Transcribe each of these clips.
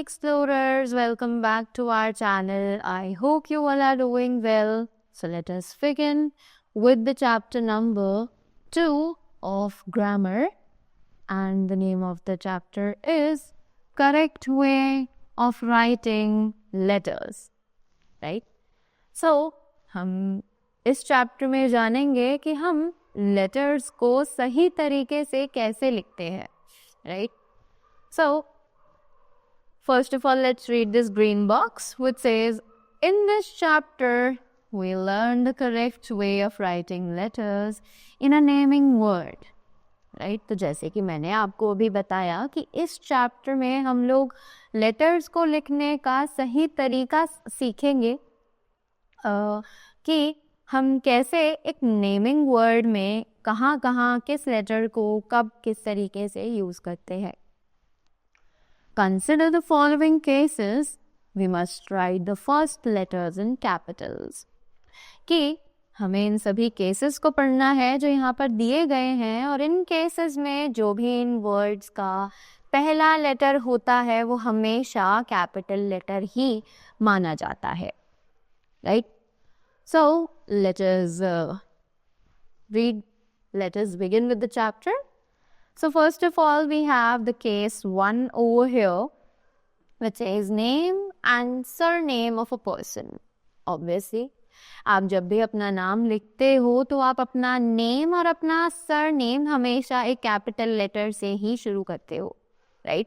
explorers, welcome back to our channel. I hope you all are doing well. So let us begin with the chapter number 2 of grammar, and the name of the chapter is correct way of writing letters, right? So हम इस chapter में जानेंगे कि हम letters को सही तरीके से कैसे लिखते हैं, right? So first of all, let's read this green box which says, in this chapter, we learn the correct way of writing letters in a naming word. Right? तो जैसे कि मैंने आपको अभी बताया कि इस चैप्टर में हम लोग लेटर्स को लिखने का सही तरीका सीखेंगे कि हम कैसे एक नेमिंग वर्ड में कहाँ कहाँ किस लेटर को कब किस तरीके से यूज़ करते हैं. Consider the following cases. We must write the first letters in capitals. कि हमें इन सभी केसेस को पढ़ना है जो यहाँ पर दिए गए हैं, और इन केसेस में जो भी इन वर्ड्स का पहला लेटर होता है वो हमेशा कैपिटल लेटर ही माना जाता है, right? So let us begin with the chapter. So first of all, we have the case 1 over here, which says name and surname of a person. Obviously, आप जब भी अपना नाम लिखते हो तो आप अपना नेम और अपना सरनेम हमेशा एक कैपिटल लेटर से ही शुरू करते हो, right?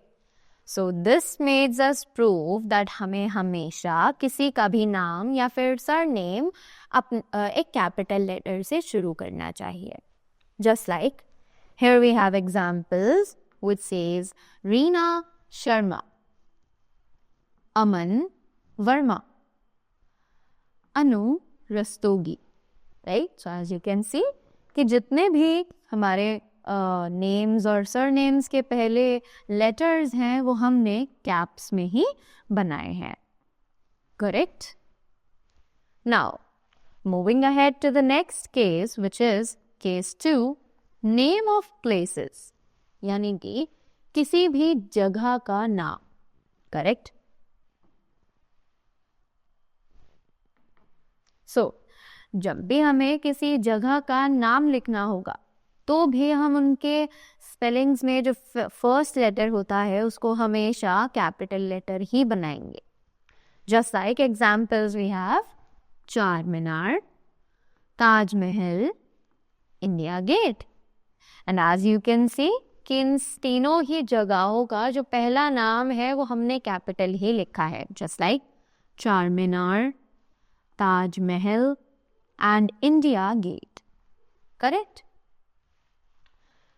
So this makes us prove that हमें हमेशा किसी का भी नाम या फिर सरनेम एक कैपिटल लेटर से शुरू करना चाहिए. Just like here we have examples which says Reena Sharma, Aman Verma, Anu Rastogi, right? So as you can see कि जितने भी हमारे नेम्स और सरनेम्स के पहले लेटर्स हैं वो हमने कैप्स में ही बनाए हैं. Correct? Now moving ahead to the next case which is case 2, name of places, यानी कि किसी भी जगह का नाम. करेक्ट? सो जब भी हमें किसी जगह का नाम लिखना होगा तो भी हम उनके स्पेलिंग्स में जो फर्स्ट लेटर होता है उसको हमेशा कैपिटल लेटर ही बनाएंगे. Just like examples we have Charminar, Taj Mahal, India Gate. And as you can see कि इन तीनों ही जगहों का जो पहला नाम है वो हमने कैपिटल ही लिखा है. Just like Charminar, Taj Mahal and India Gate. Correct?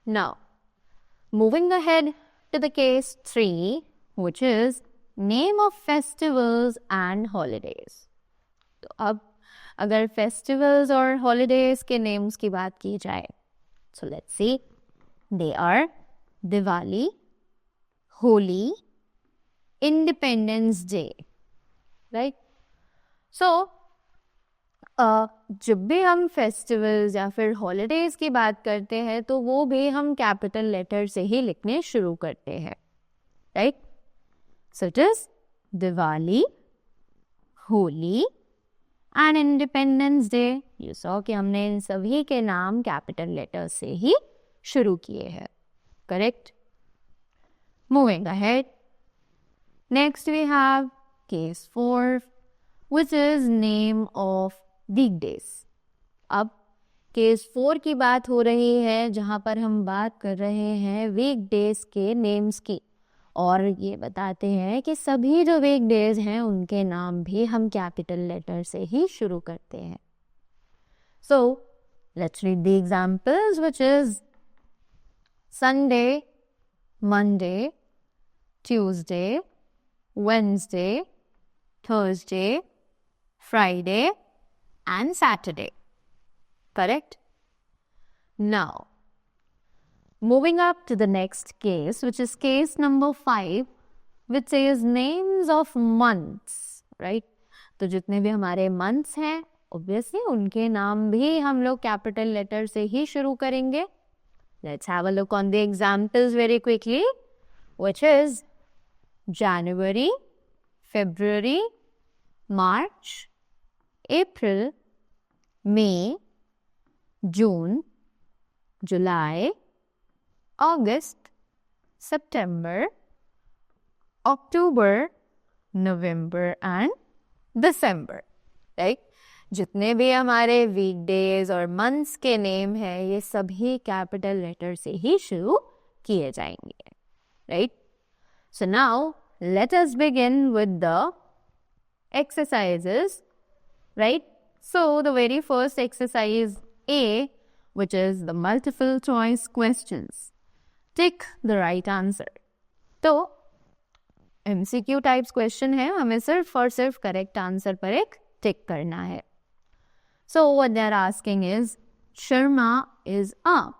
Now, moving ahead to the case 3, which is name of festivals and holidays. तो अब अगर festivals और holidays के names की बात की जाए, so let's see, they are Diwali, Holi, Independence Day, right? So जब भी हम फेस्टिवल्स या फिर हॉलीडेज की बात करते हैं तो वो भी हम कैपिटल लेटर से ही लिखने शुरू करते हैं, right? So it is Diwali, Holi and independence day. You saw कि हमने इन सभी के नाम कैपिटल लेटर से ही शुरू किए हैं. Correct? Moving ahead, next we have case 4 which is name of weekdays. अब केस 4 की बात हो रही है जहाँ पर हम बात कर रहे हैं वीकडेज के नेम्स की, और ये बताते हैं कि सभी जो वीकडेज हैं उनके नाम भी हम कैपिटल लेटर से ही शुरू करते हैं. So let's read the examples which is Sunday, Monday, Tuesday, Wednesday, Thursday, Friday and Saturday. Correct? Now, moving up to the next case, which is case number 5, which says names of months, right? तो जितने भी हमारे months हैं, obviously उनके नाम भी हम लोग capital letter से ही शुरू करेंगे. Let's have a look on the examples very quickly, which is January, February, March, April, May, June, July, August, September, October, November and December. Right जितने भी हमारे वीकडेज और मंथ्स के नेम है ये सभी कैपिटल लेटर से ही शुरू किए जाएंगे. Right so now let us begin with the exercises, right? So the very first exercise A, which is the multiple choice questions. Tick the right answer. तो MCQ types question है, हमें सिर्फ और सिर्फ correct answer पर एक tick करना है. So what they are asking is Sharma is a.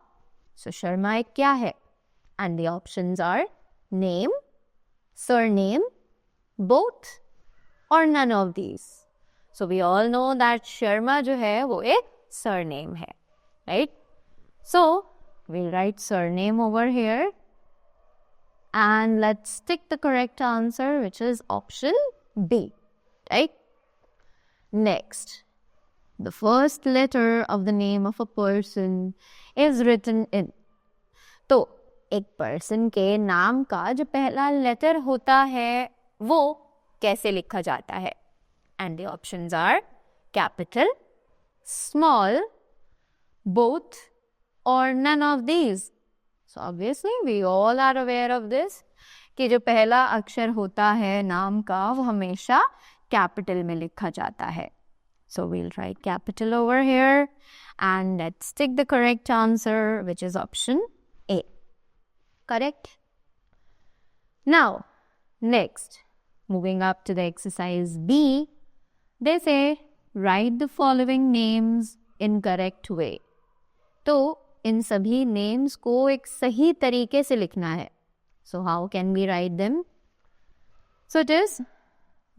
So Sharma एक क्या है? And the options are name, surname, both or none of these. So we all know that Sharma जो है वो एक surname है, right? So we'll write surname over here and let's tick the correct answer, which is option B, right? Next, the first letter of the name of a person is written in. तो एक person के नाम का जो पहला letter होता है वो कैसे लिखा जाता है? And the options are capital, small, both or none of these. So obviously we all are aware of this कि जो पहला अक्षर होता है नाम का वो हमेशा कैपिटल में लिखा जाता है. So we'll write capital over here and let's tick the correct answer, which is option A. Correct? Now, next, moving up to the exercise B, they say write the following names in correct way. तो इन सभी names को एक सही तरीके से लिखना है. So how can we write them? So it is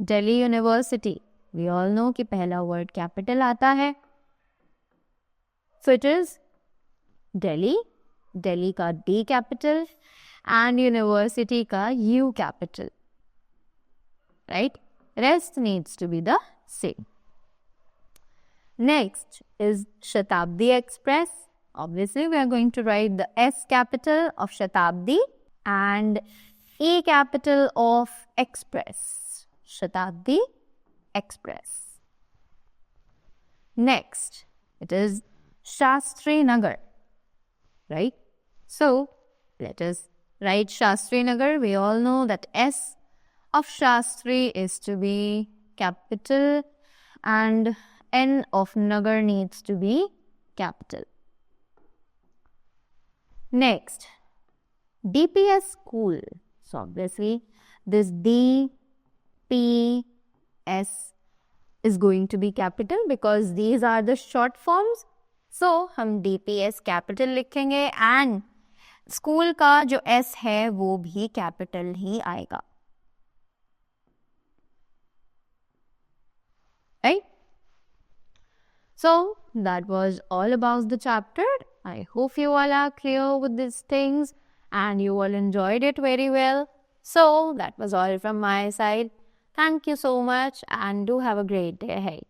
Delhi University. We all know कि पहला word capital आता है. So it is Delhi, Delhi का D capital and University का U capital. Right? Rest needs to be the same. Next is Shatabdi Express. Obviously, we are going to write the S capital of Shatabdi and E capital of Express. Shatabdi Express. Next, it is Shastri Nagar. Right? So, let us write Shastri Nagar. We all know that S of Shastri is to be capital and N of Nagar needs to be capital. Next, DPS School. So obviously, this D, P, S is going to be capital because these are the short forms. So हम DPS capital लिखेंगे and school का जो S है वो भी capital ही आएगा. Right? So that was all about the chapter. I hope you all are clear with these things and you all enjoyed it very well. So that was all from my side. Thank you so much and do have a great day ahead.